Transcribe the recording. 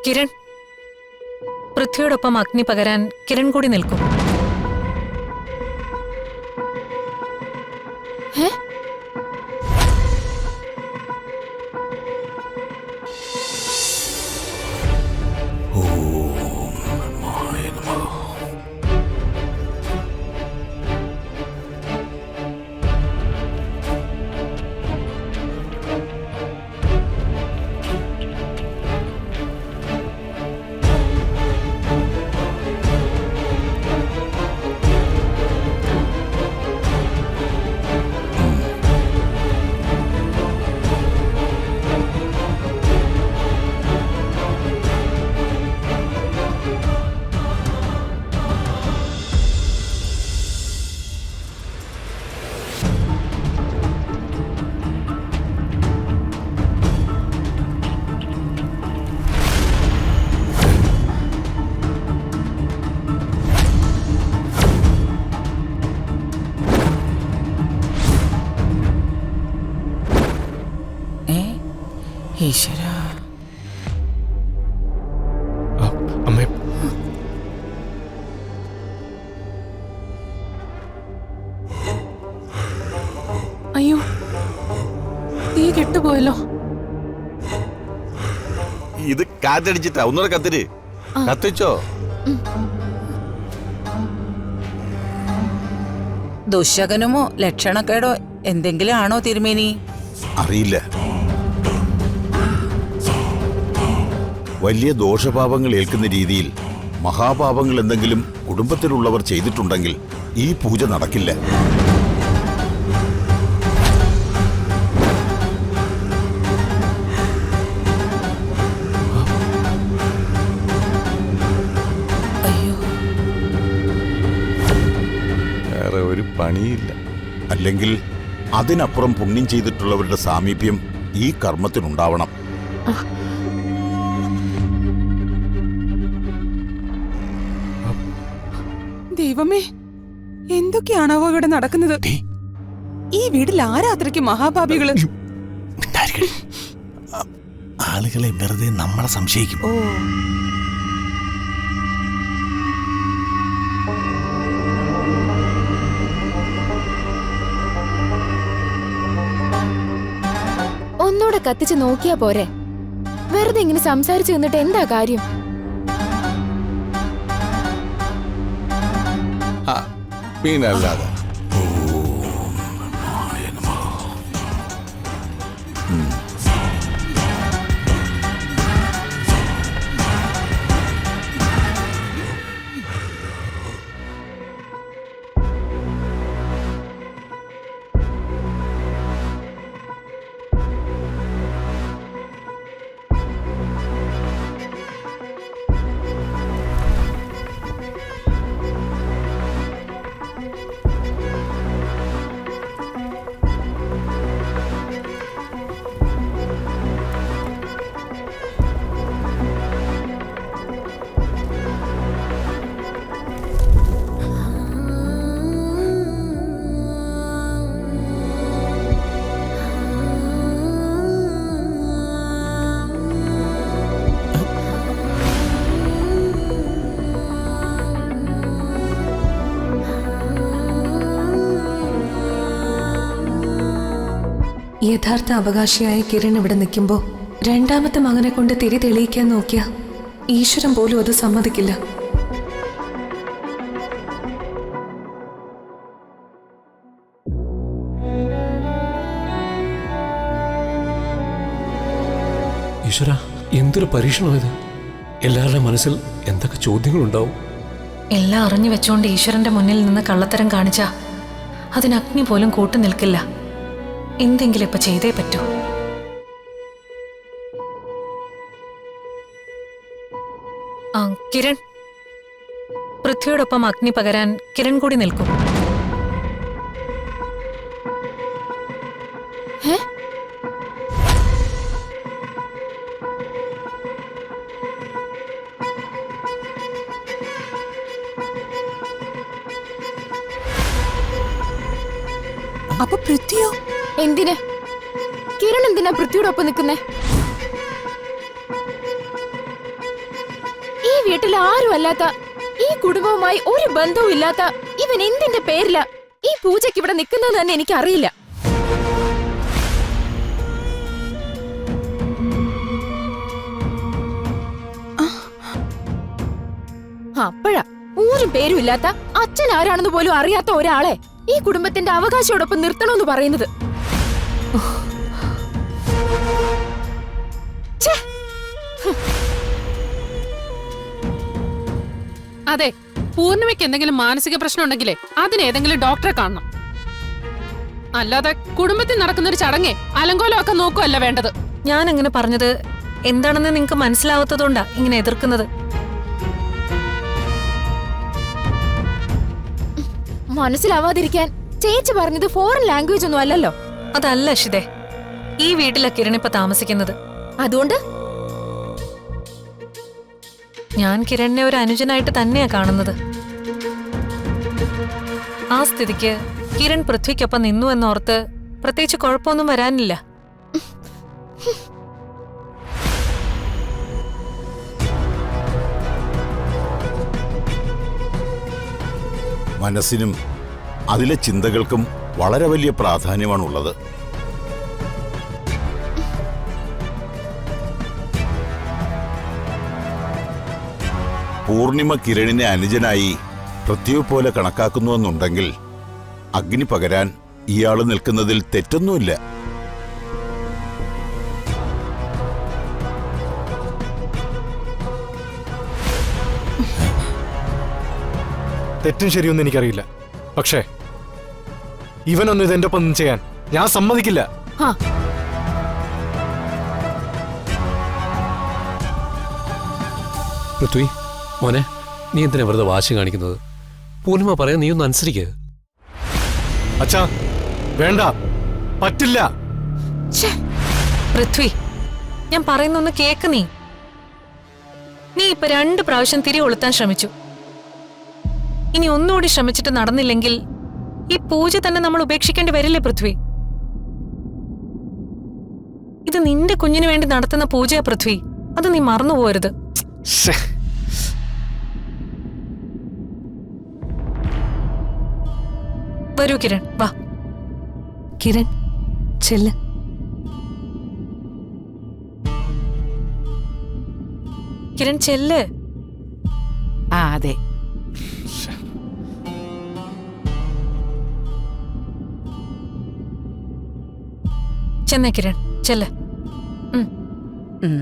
കിരൺ, പൃഥ്വിയോടൊപ്പം അഗ്നി പകരാൻ കിരൺ കൂടി നിൽക്കും. ഈശ്വരാ. അമ്മേ, അയ്യോ, തീ കെട്ടുപോയല്ലോ. ഇത് കാറ്റടിച്ചിട്ടാ. ഒന്നുകൂടെ കത്തിര്. കത്തിച്ചോ? ദുശകനമോ ലക്ഷണക്കേടോ എന്തെങ്കിലും ആണോ തിരുമേനി? അറിയില്ല. വലിയ ദോഷപാപങ്ങൾ ഏൽക്കുന്ന രീതിയിൽ മഹാപാപങ്ങൾ എന്തെങ്കിലും കുടുംബത്തിലുള്ളവർ ചെയ്തിട്ടുണ്ടെങ്കിൽ ഈ പൂജ നടക്കില്ല. അയ്യോ, വേറെ ഒരു പണിയില്ല. അല്ലെങ്കിൽ അതിനപ്പുറം പുണ്യം ചെയ്തിട്ടുള്ളവരുടെ സാമീപ്യം ഈ കർമ്മത്തിനുണ്ടാവണം. ദൈവമേ, എന്തൊക്കെയാണാവോ ഇവിടെ നടക്കുന്നത്? ഈ വീട്ടിൽ ആരാത്രയ്ക്ക് മഹാപാപികള്? ആളുകളെ വെറുതെ നമ്മളെ സംശയിക്കും. ഓ, ഒന്നൂടെ കത്തിച്ച് നോക്കിയാ പോരെ? വെറുതെ ഇങ്ങനെ സംസാരിച്ചു നിന്നിട്ട് എന്താ കാര്യം? പിന്നല്ലാതെ. യഥാർത്ഥ അവകാശിയായ കിരൺ ഇവിടെ നിൽക്കുമ്പോൾ രണ്ടാമത്തെ മകനെ കൊണ്ട് തിരി തെളിയിക്കാൻ നോക്കിയ ഈശ്വരൻ പോലും അത് സമ്മതിക്കില്ല. ഈശ്വര, എന്തൊരു പരീക്ഷണം ഇത്! എല്ലാവരുടെ മനസ്സിൽ എന്തൊക്കെ ചോദ്യങ്ങളുണ്ടാവും. എല്ലാം അറിഞ്ഞു വെച്ചുകൊണ്ട് ഈശ്വരന്റെ മുന്നിൽ നിന്ന് കള്ളത്തരം കാണിച്ച അതിന് അഗ്നി പോലും കൂട്ടു നിൽക്കില്ല. എന്തെങ്കിലും ഇപ്പൊ ചെയ്തേ പറ്റൂ. കിരൺ, പൃഥ്വിയോടൊപ്പം അഗ്നി പകരാൻ കിരൺ കൂടി നിൽക്കും. അപ്പൊ പൃഥ്വിയോ? എന്തിന്? കിരൺ എന്തിനാ പൃഥ്വിയോടൊപ്പം നിൽക്കുന്നേ? വീട്ടിൽ ആരും അല്ലാത്ത, ഈ കുടുംബവുമായി ഒരു ബന്ധവും ഇല്ലാത്ത ഇവൻ എന്തിന്റെ പേരില ഈ പൂജയ്ക്ക് ഇവിടെ നിൽക്കുന്നത് തന്നെ എനിക്കറിയില്ല. അപ്പോഴാ ഒരു പേരും ഇല്ലാത്ത, അച്ഛൻ ആരാണെന്ന് പോലും അറിയാത്ത ഒരാളെ ഈ കുടുംബത്തിന്റെ അവകാശത്തോടൊപ്പം നിർത്തണമെന്ന് പറയുന്നത്. അതെ, പൂർണിമയ്ക്ക് എന്തെങ്കിലും മാനസിക പ്രശ്നം ഉണ്ടെങ്കിലേ അതിന് ഏതെങ്കിലും ഡോക്ടറെ കാണണം. അല്ലാതെ കുടുംബത്തിൽ നടക്കുന്ന ഒരു ചടങ്ങേ അലങ്കോലമൊക്കെ നോക്കുവല്ല വേണ്ടത്. ഞാൻ അങ്ങനെ പറഞ്ഞത് എന്താണെന്ന് നിങ്ങൾക്ക് മനസ്സിലാവാത്തതുകൊണ്ടാ ഇങ്ങനെ എതിർക്കുന്നത്. മനസ്സിലാവാതിരിക്കാൻ ചേച്ചി പറഞ്ഞത് ഫോറിൻ ലാംഗ്വേജ് ഒന്നും അല്ലല്ലോ. അതല്ല അഷിതേ, ഈ വീട്ടിലാ കിരൺ ഇപ്പൊ താമസിക്കുന്നത്. അതുകൊണ്ട് ഞാൻ കിരണിനെ ഒരു അനുജനായിട്ട് തന്നെയാ കാണുന്നത്. ആ സ്ഥിതിക്ക് കിരൺ പൃഥ്വിക്കൊപ്പം നിന്നു എന്നോർത്ത് പ്രത്യേകിച്ച് കുഴപ്പമൊന്നും വരാനില്ല. മനസ്സിനും അതിലെ ചിന്തകൾക്കും വളരെ വലിയ പ്രാധാന്യമാണുള്ളത്. പൂർണിമ കിരണിനെ അനുജനായി പൃഥ്വിയെ പോലെ കണക്കാക്കുന്നുവെന്നുണ്ടെങ്കിൽ അഗ്നി പകരാൻ ഇയാള് നിൽക്കുന്നതിൽ തെറ്റൊന്നുമില്ല. തെറ്റും ശരിയൊന്നും എനിക്കറിയില്ല. പക്ഷേ ഇവനൊന്നും ഇതെന്റെ ഒപ്പം ചെയ്യാൻ ഞാൻ സമ്മതിക്കില്ല. പൃഥ്വി മോനെ, നീ എന്തിനാ വെറുതെ വാശി കാണിക്കുന്നത്? പൂർണിമ പറയാൻ നീ ഒന്ന് അനുസരിക്കുക. അച്ഛാ വേണ്ട, പറ്റില്ല. പൃഥ്വി, ഞാൻ പറയുന്നൊന്ന് കേക്ക്. നീ ഇപ്പൊ 2 പ്രാവശ്യം തിരി കൊളുത്താൻ ശ്രമിച്ചു. ഇനി ഒന്നുകൂടി ശ്രമിച്ചിട്ട് നടന്നില്ലെങ്കിൽ ഈ പൂജ തന്നെ നമ്മൾ ഉപേക്ഷിക്കേണ്ടി വരില്ലേ പൃഥ്വി? ഇത് നിന്റെ കുഞ്ഞിന് വേണ്ടി നടത്തുന്ന പൂജയാ പൃഥ്വി, അത് നീ മറന്നുപോകരുത്. വരൂ കിരൺ, വാ. കിരൺ ചെല്ല്. കിരൺ ചെല്ല്. അതെ. ചെന്നേ കിരൺ, ചെല്ല്. ഉം.